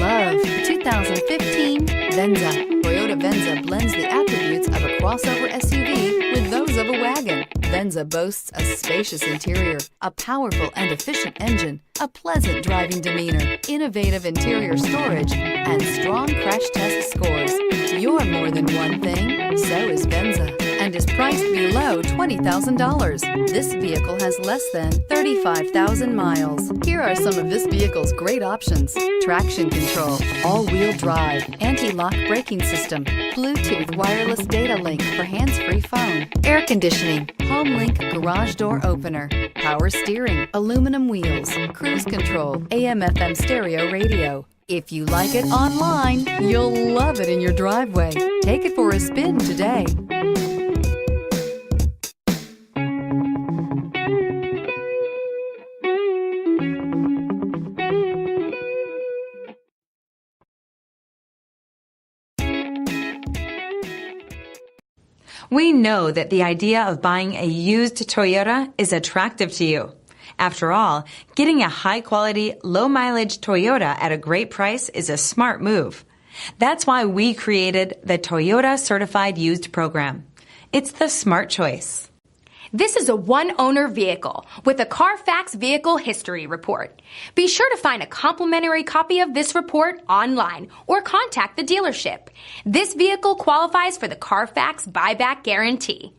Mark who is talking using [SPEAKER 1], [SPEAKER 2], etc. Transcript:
[SPEAKER 1] love the 2015 Venza. Toyota Venza blends the attributes of a crossover SUV with those of a wagon. Venza boasts a spacious interior, a powerful and efficient engine, a pleasant driving demeanor, innovative interior storage, and strong crash test scores. You're more than one thing, so is Venza, and is priced below $20,000. This vehicle has less than 35,000 miles. Here are some of this vehicle's great options: traction control, all-wheel drive, anti-lock braking system, Bluetooth wireless data link for hands-free phone, air conditioning, home link garage door opener, power steering, aluminum wheels, cruise control, AM/FM stereo radio. If you like it online, you'll love it in your driveway. Take it for a spin today.
[SPEAKER 2] We know that the idea of buying a used Toyota is attractive to you. After all, getting a high-quality, low-mileage Toyota at a great price is a smart move. That's why we created the Toyota Certified Used Program. It's the smart choice.
[SPEAKER 3] This is a one-owner vehicle with a Carfax Vehicle History Report. Be sure to find a complimentary copy of this report online or contact the dealership. This vehicle qualifies for the Carfax Buyback Guarantee.